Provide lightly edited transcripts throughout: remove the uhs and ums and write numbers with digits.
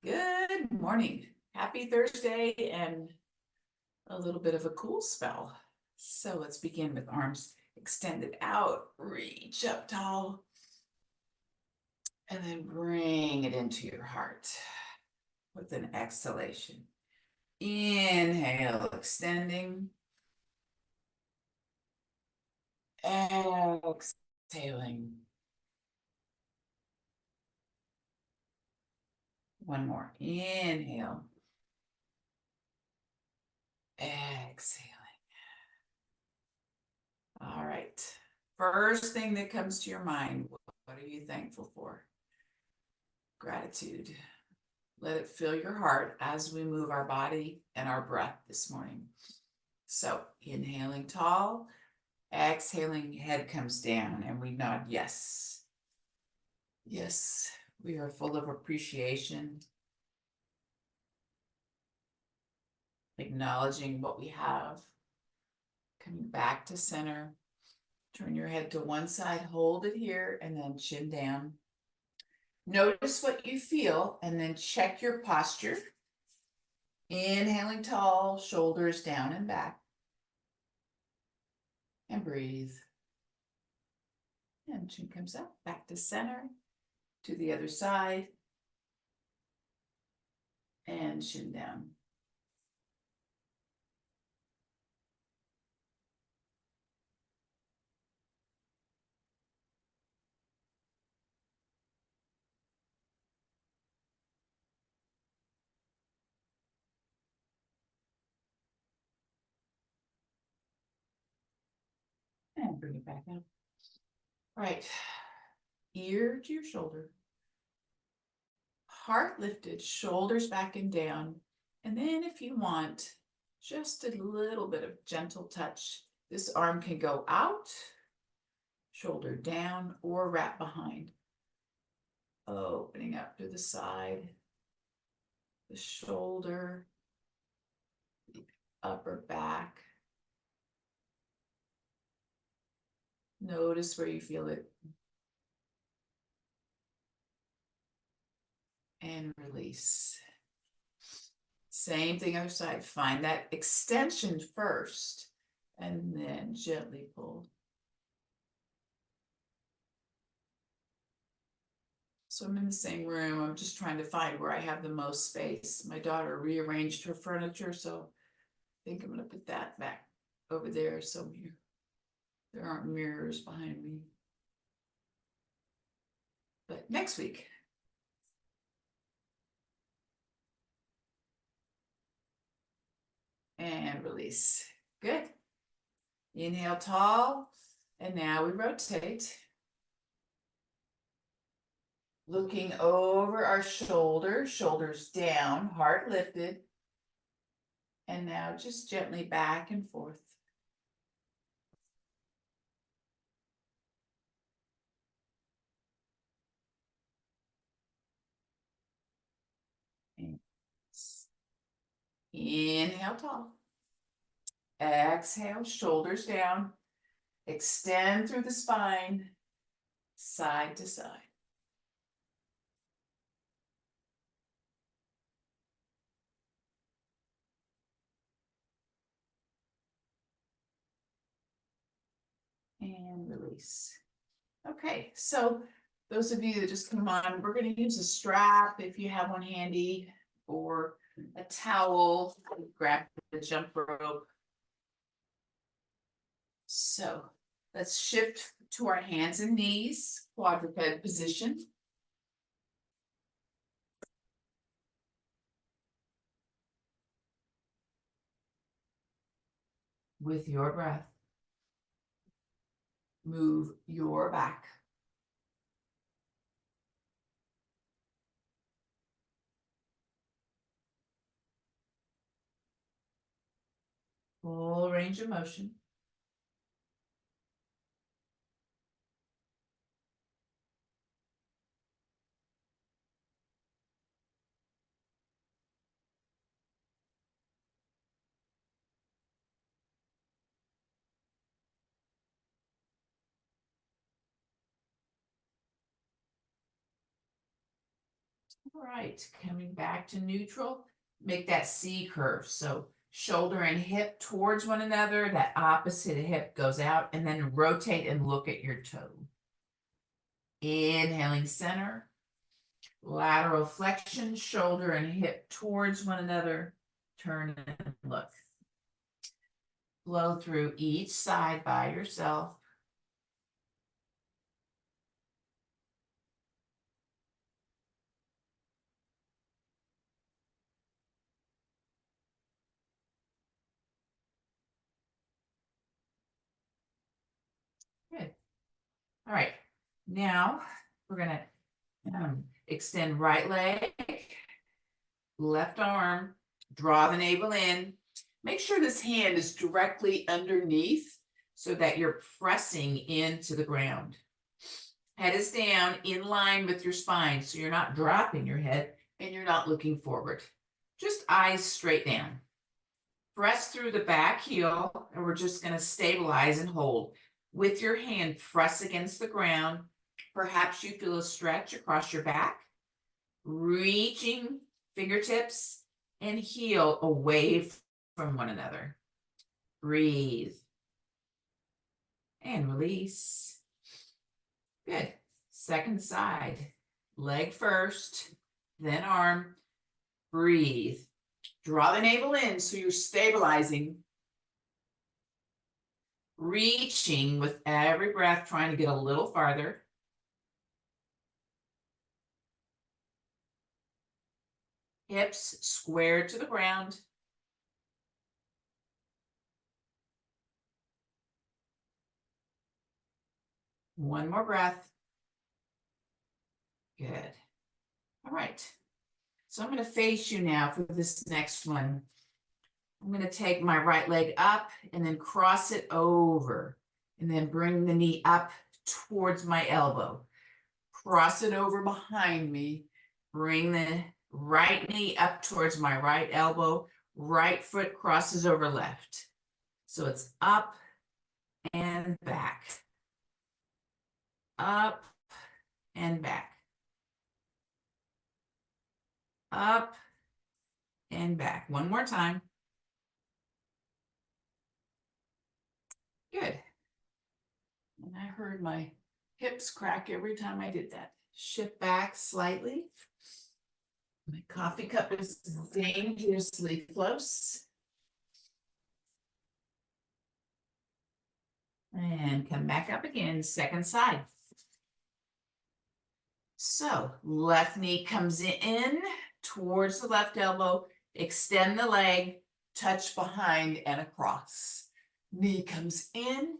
Good morning. Happy Thursday and a little bit of a cool spell. So let's begin with arms extended out. Reach up tall and then bring it into your heart with an exhalation. Inhale, extending. Exhaling. One more. Inhale. Exhaling. All right. First thing that comes to your mind, what are you thankful for? Gratitude. Let it fill your heart as we move our body and our breath this morning. So inhaling tall, exhaling, head comes down and we nod yes. Yes, we are full of appreciation, acknowledging what we have. Coming back to center. Turn your head to one side, hold it here, and then chin down. Notice what you feel, and then check your posture. Inhaling tall, shoulders down and back. And breathe. And chin comes up, back to center, to the other side. And chin down. And bring it back up. All right. Ear to your shoulder. Heart lifted, shoulders back and down. And then if you want, just a little bit of gentle touch. This arm can go out, shoulder down, or wrap behind. Opening up to the side, the shoulder, the upper back. Notice where you feel it. And release. Same thing other side. Find that extension first and then gently pull. So I'm in the same room. I'm just trying to find where I have the most space. My daughter rearranged her furniture, so I think I'm going to put that back over there so there aren't mirrors behind me. But next week. And release. Good. Inhale tall. And now we rotate. Looking over our shoulders, shoulders down, heart lifted. And now just gently back and forth. Inhale tall. Exhale, shoulders down. Extend through the spine, side to side. And release. Okay, so those of you that just come on, we're going to use a strap if you have one handy, or a towel. Grab the jump rope. So let's shift to our hands and knees, quadruped position. With your breath, move your back. Full range of motion. All right, coming back to neutral, make that C curve. So shoulder and hip towards one another, that opposite hip goes out, and then rotate and look at your toe. Inhaling center, lateral flexion, shoulder and hip towards one another, turn and look. Blow through each side by yourself. Good. All right, now we're gonna extend right leg, left arm, draw the navel in. Make sure this hand is directly underneath so that you're pressing into the ground. Head is down in line with your spine, so you're not dropping your head and you're not looking forward. Just eyes straight down. Press through the back heel, and we're just going to stabilize and hold. With your hand, press against the ground. Perhaps you feel a stretch across your back, reaching fingertips and heel away from one another. Breathe and release. Good. Second side, leg first, then arm. Breathe. Draw the navel in so you're stabilizing. Reaching with every breath, trying to get a little farther. Hips squared to the ground. One more breath. Good. All right. So I'm going to face you now for this next one. I'm going to take my right leg up and then cross it over and then bring the knee up towards my elbow. Cross it over behind me. Bring the right knee up towards my right elbow. Right foot crosses over left. So it's up and back. Up and back. Up and back. One more time. Good. And I heard my hips crack every time I did that. Shift back slightly. My coffee cup is dangerously close. And come back up again, second side. So left knee comes in towards the left elbow, extend the leg, touch behind and across. Knee comes in,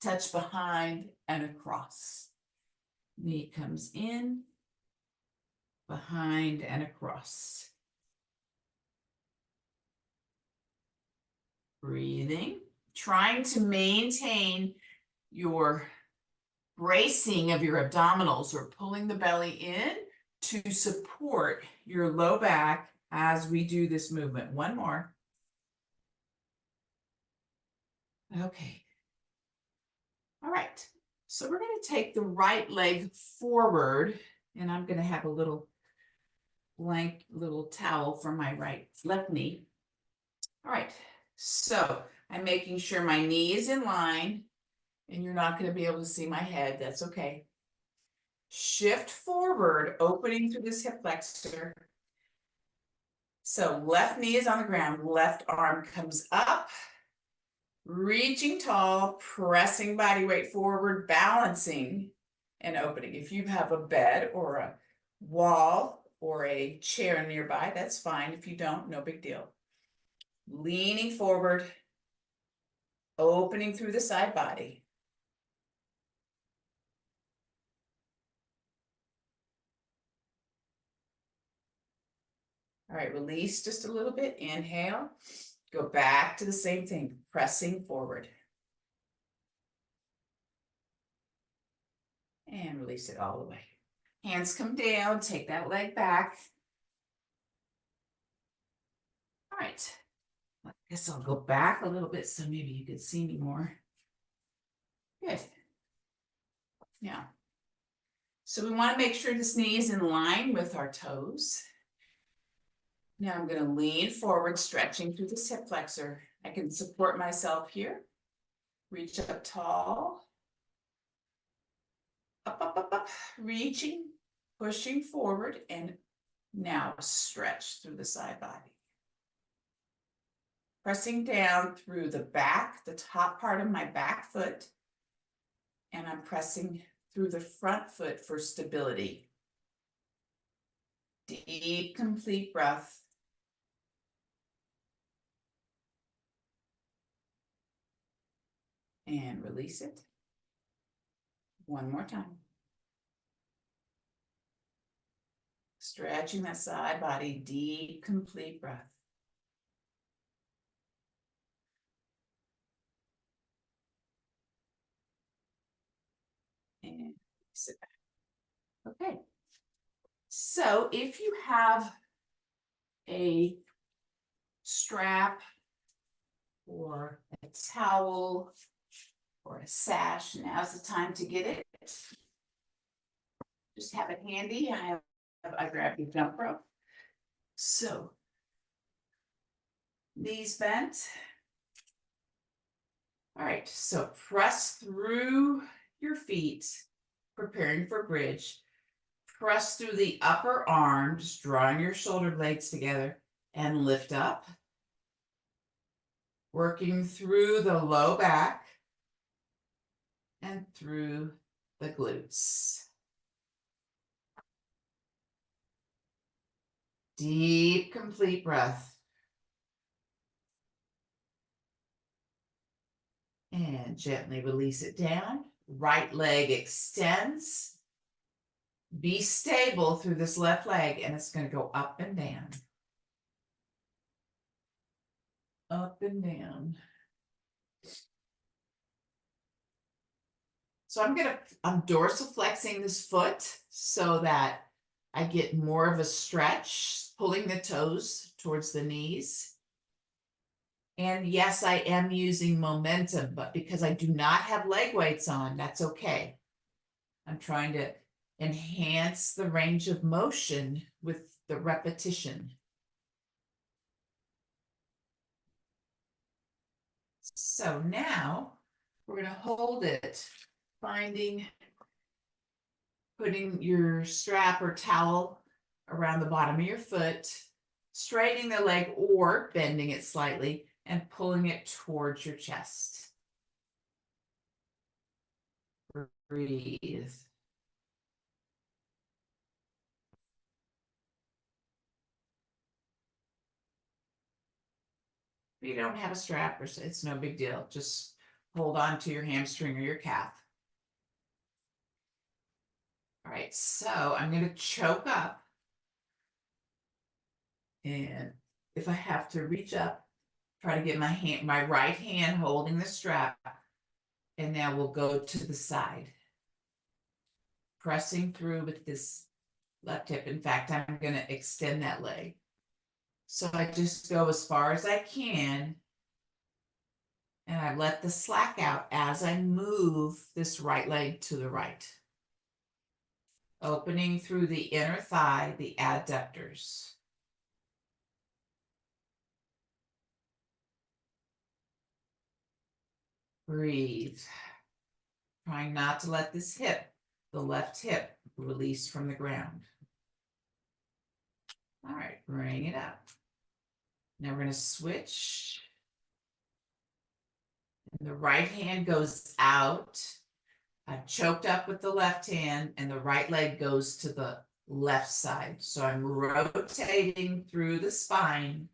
touch behind and across. Knee comes in, behind and across. Breathing, trying to maintain your bracing of your abdominals or pulling the belly in to support your low back as we do this movement. One more. Okay. All right. So we're going to take the right leg forward, and I'm going to have a little blank little towel for my left knee. All right. So I'm making sure my knee is in line, and you're not going to be able to see my head. That's okay. Shift forward, opening through this hip flexor. So left knee is on the ground, left arm comes up, reaching tall, pressing body weight forward, balancing and opening. If you have a bed or a wall or a chair nearby, that's fine. If you don't, no big deal. Leaning forward, opening through the side body. All right, release just a little bit. Inhale. Go back to the same thing, pressing forward. And release it all the way. Hands come down, take that leg back. All right. I guess I'll go back a little bit so maybe you can see me more. Good. Now, So we want to make sure this knee is in line with our toes. Now I'm going to lean forward, stretching through this hip flexor. I can support myself here. Reach up tall. Up, up, up, up. Reaching, pushing forward, and now stretch through the side body. Pressing down through the back, the top part of my back foot. And I'm pressing through the front foot for stability. Deep, complete breath. And release it. One more time. Stretching that side body, deep, complete breath. And sit back. Okay. So if you have a strap or a towel or a sash, now's the time to get it. Just have it handy. I grabbed the jump rope. So knees bent. All right, so press through your feet, preparing for bridge. Press through the upper arms, drawing your shoulder blades together, and lift up. Working through the low back and through the glutes. Deep, complete breath. And gently release it down. Right leg extends. Be stable through this left leg, and it's going to go up and down. Up and down. So I'm dorsiflexing this foot so that I get more of a stretch, pulling the toes towards the knees. And yes, I am using momentum, but because I do not have leg weights on, that's okay. I'm trying to enhance the range of motion with the repetition. So now we're going to hold it, putting your strap or towel around the bottom of your foot, straightening the leg or bending it slightly and pulling it towards your chest. Breathe. If you don't have a strap, it's no big deal. Just hold on to your hamstring or your calf. All right, so I'm going to choke up. And if I have to reach up, try to get my right hand holding the strap. And now we'll go to the side. Pressing through with this left hip. In fact, I'm going to extend that leg. So I just go as far as I can. And I let the slack out as I move this right leg to the right. Opening through the inner thigh, the adductors. Breathe. Trying not to let this hip, the left hip, release from the ground. All right, bring it up. Now we're going to switch. And the right hand goes out. I've choked up with the left hand, and the right leg goes to the left side. So I'm rotating through the spine.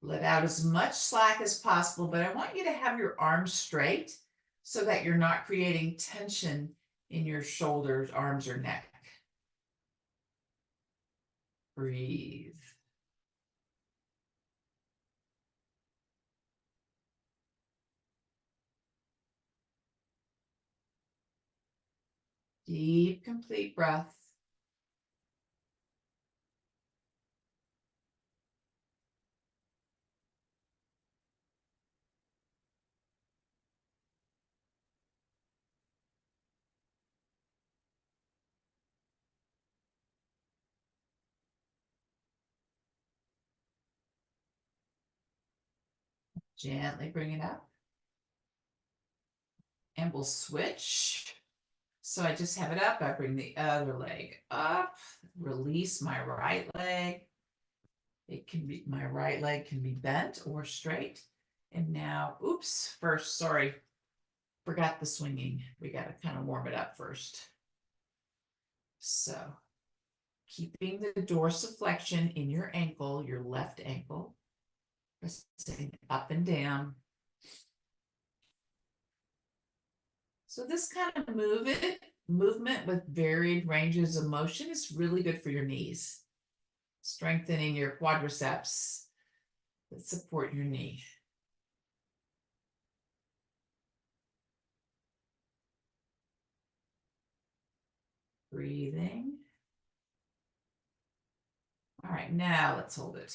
Let out as much slack as possible, but I want you to have your arms straight so that you're not creating tension in your shoulders, arms, or neck. Breathe. Deep, complete breath. Gently bring it up. And we'll switch. So I just have it up. I bring the other leg up, release my right leg. It can be, my right leg can be bent or straight. And now, oops, first, sorry, forgot the swinging. We got to kind of warm it up first. So keeping the dorsiflexion in your ankle, your left ankle, pressing up and down. So this kind of movement with varied ranges of motion is really good for your knees, strengthening your quadriceps that support your knee. Breathing. All right, now let's hold it.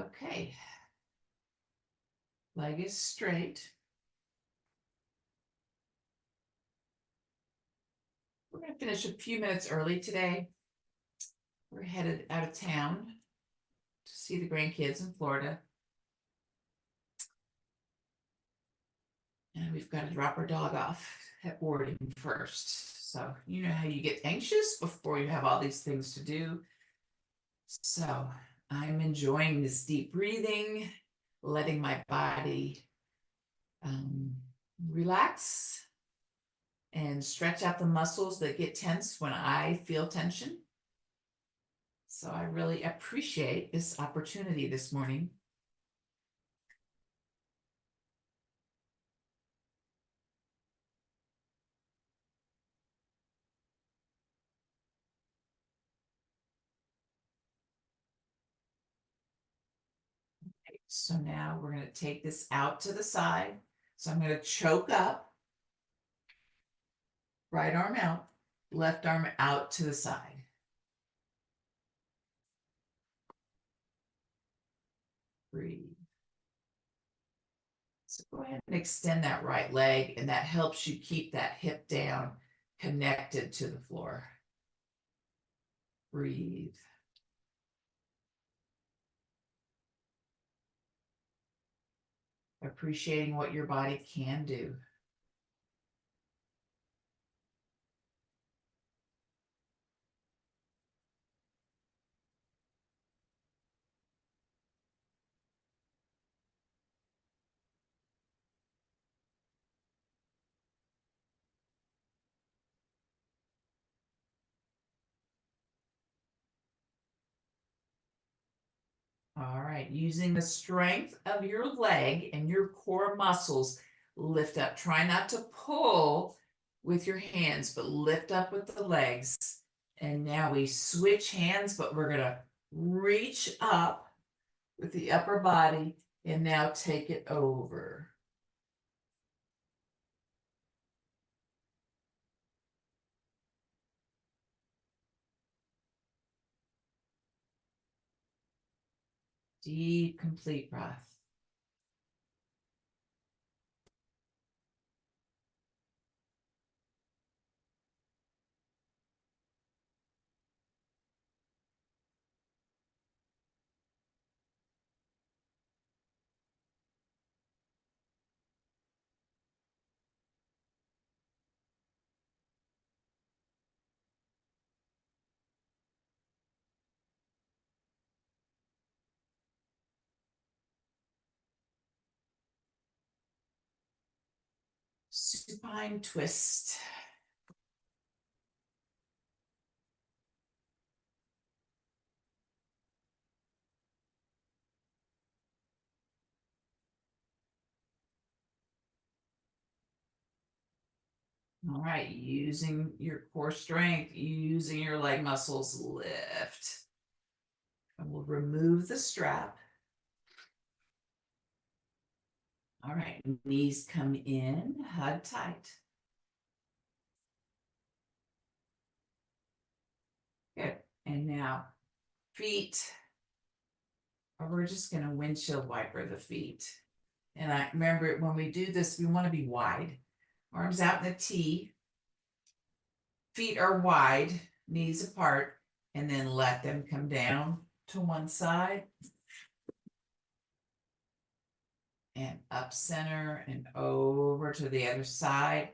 Okay. Leg is straight. We're going to finish a few minutes early today. We're headed out of town to see the grandkids in Florida. And we've got to drop our dog off at boarding first. So you know how you get anxious before you have all these things to do. So I'm enjoying this deep breathing, letting my body relax and stretch out the muscles that get tense when I feel tension. So I really appreciate this opportunity this morning. Okay, so now we're going to take this out to the side. So I'm going to choke up, right arm out, left arm out to the side. Breathe. So go ahead and extend that right leg, and that helps you keep that hip down, connected to the floor. Breathe. Appreciating what your body can do. All right, using the strength of your leg and your core muscles, lift up. Try not to pull with your hands, but lift up with the legs. And now we switch hands, but we're going to reach up with the upper body and now take it over. Deep, complete breath. Supine twist. All right, using your core strength, using your leg muscles, lift. And we'll remove the strap. All right, knees come in, hug tight. Good. And now feet, or we're just going to windshield wiper the feet. And I remember when we do this, we want to be wide. Arms out in a T. Feet are wide, knees apart, and then let them come down to one side. And up center and over to the other side.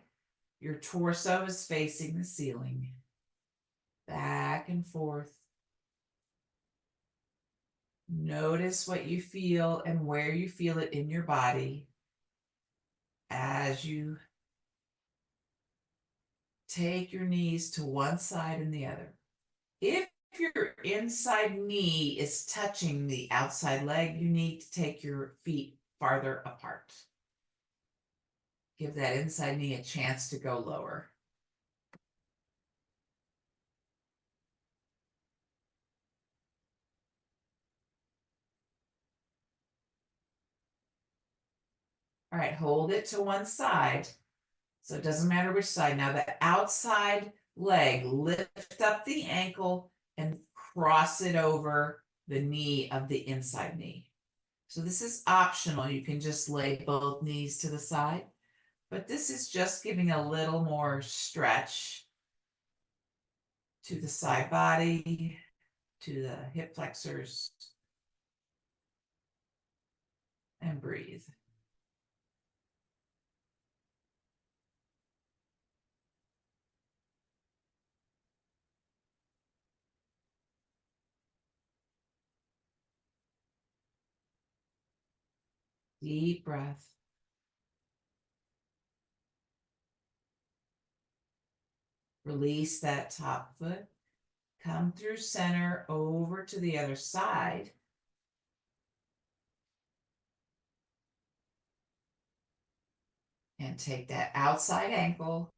Your torso is facing the ceiling. Back and forth. Notice what you feel and where you feel it in your body as you take your knees to one side and the other. If your inside knee is touching the outside leg, you need to take your feet farther apart. Give that inside knee a chance to go lower. All right, hold it to one side. So it doesn't matter which side. Now the outside leg, lift up the ankle and cross it over the knee of the inside knee. So this is optional. You can just lay both knees to the side, but this is just giving a little more stretch to the side body, to the hip flexors, and breathe. Deep breath. Release that top foot. Come through center over to the other side. And take that outside ankle,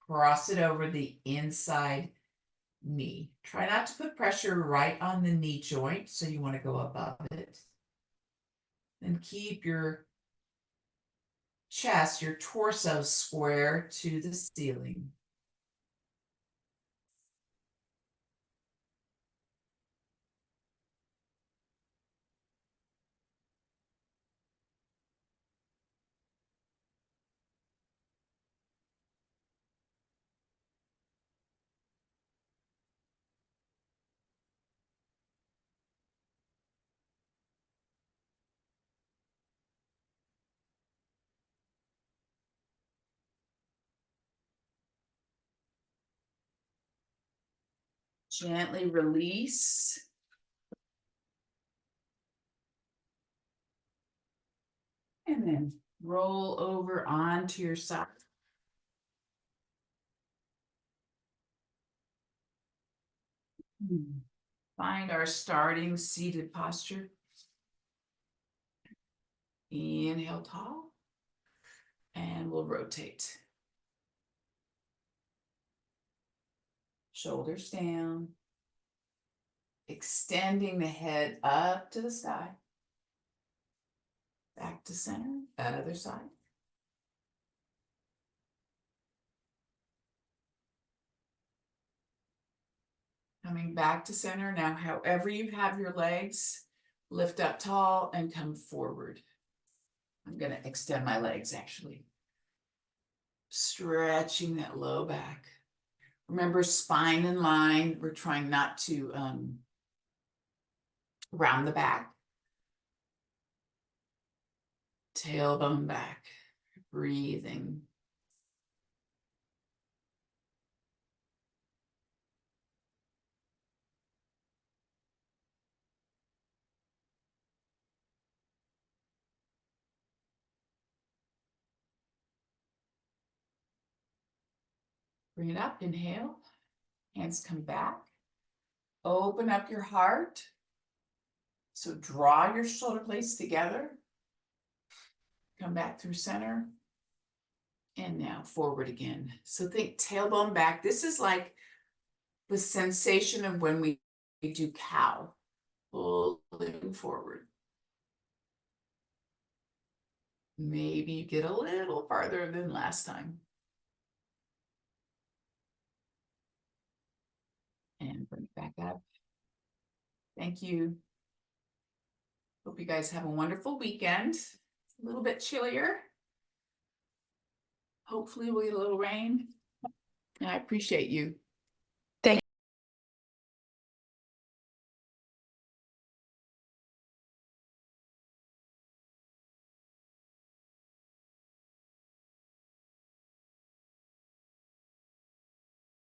cross it over the inside knee. Try not to put pressure right on the knee joint, so you want to go above it. And keep your chest, your torso square to the ceiling. Gently release. And then roll over onto your side. Find our starting seated posture. Inhale tall. And we'll rotate. Shoulders down. Extending the head up to the sky. Back to center, other side. Coming back to center. Now, however you have your legs, lift up tall and come forward. I'm going to extend my legs actually. Stretching that low back. Remember, spine in line. We're trying not to round the back. Tailbone back. Breathing. Bring it up, inhale. Hands come back. Open up your heart. So draw your shoulder blades together. Come back through center. And now forward again. So think tailbone back. This is like the sensation of when we do cow. Pulling forward. Maybe you get a little farther than last time. And bring it back up. Thank you. Hope you guys have a wonderful weekend. It's a little bit chillier. Hopefully we'll get a little rain. And I appreciate you.